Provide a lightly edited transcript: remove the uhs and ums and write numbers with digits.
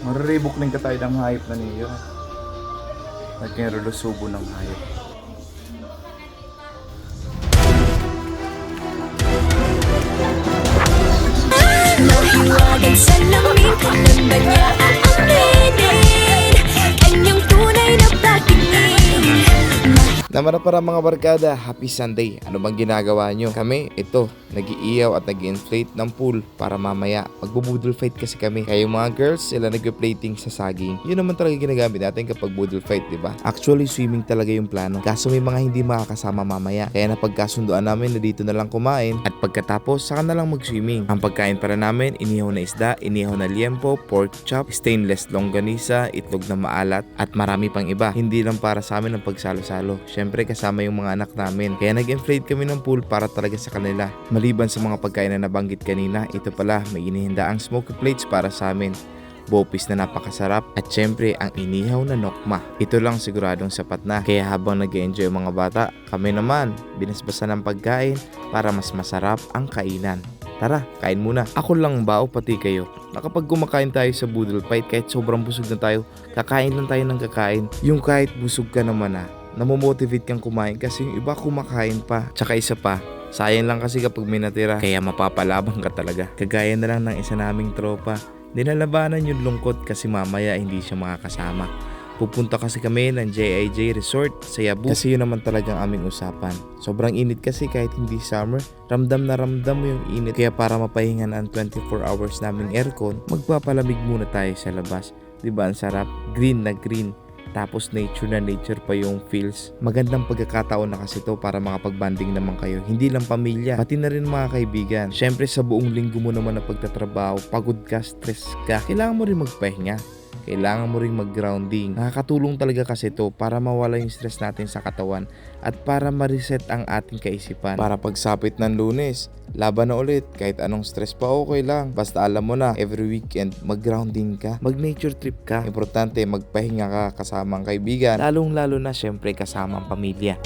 Mariribuklin ka tayo ng hayop na niyo. At kaya lulusubo ng hayop. Mahiwagang salamin, kailan ba niya aaminin? Kanyang tunay na patingin. Namara para mga barkada, happy Sunday. Ano bang ginagawa nyo? Kami, ito, nag-iiyaw at nag-inflate ng pool para mamaya magbubudol fight kasi kami. Kaya yung mga girls, sila nag-plating sa saging. Yun naman talaga ginagamit natin kapag budol fight, diba? Actually, swimming talaga yung plano. Kaso may mga hindi makakasama mamaya. Kaya napagkasunduan namin na dito na lang kumain at pagkatapos, saka na lang mag-swimming. Ang pagkain para namin, inihaw na isda, inihaw na liempo, pork chop, stainless longganisa, itlog na maalat at marami pang iba. Hindi lang para sa amin ang pagsalo-salo. Syempre kasama yung mga anak namin. Kaya nag-inflate kami ng pool para talaga sa kanila. Maliban sa mga pagkain na nabanggit kanina, ito pala may inihinda ang smoky plates para sa amin. Bopis na napakasarap at syempre ang inihaw na nokma. Ito lang siguradong sapat na. Kaya habang nag-enjoy mga bata, kami naman binasbasan ng pagkain para mas masarap ang kainan. Tara, kain muna. Ako lang ba o pati kayo? Nakapag kumakain tayo sa budol fight, kahit sobrang busog na tayo, kakain lang tayo ng kakain. Yung kahit busog ka naman namomotivate kang kumain kasi yung iba kumakain pa. Tsaka isa pa, sayang lang kasi kapag may natira, kaya mapapalabang ka talaga. Kagaya na lang ng isa naming tropa, dinalabanan yung lungkot kasi mamaya hindi siya makakasama. Pupunta kasi kami ng JIJ Resort sa Yabu kasi yun naman talagang aming usapan. Sobrang init kasi kahit hindi summer, ramdam na ramdam mo yung init. Kaya para mapahingan ang 24 hours naming aircon, magpapalamig muna tayo sa labas. Diba ang sarap? Green na green. Tapos nature na nature pa yung feels. Magandang pagkakataon na kasi to para makapag-banding naman kayo. Hindi lang pamilya, pati na rin mga kaibigan. Syempre sa buong linggo mo naman na pagtatrabaho, pagod ka, stress ka, kailangan mo rin magpahinga. Kailangan mo ring mag-grounding. Nakakatulong talaga kasi to para mawala yung stress natin sa katawan at para ma-reset ang ating kaisipan. Para pagsapit ng Lunes, laban na ulit. Kahit anong stress pa, okay lang. Basta alam mo na, every weekend, mag-grounding ka. Mag-nature trip ka. Importante, magpahinga ka kasama ang kaibigan. Lalong-lalo na syempre kasama ang pamilya.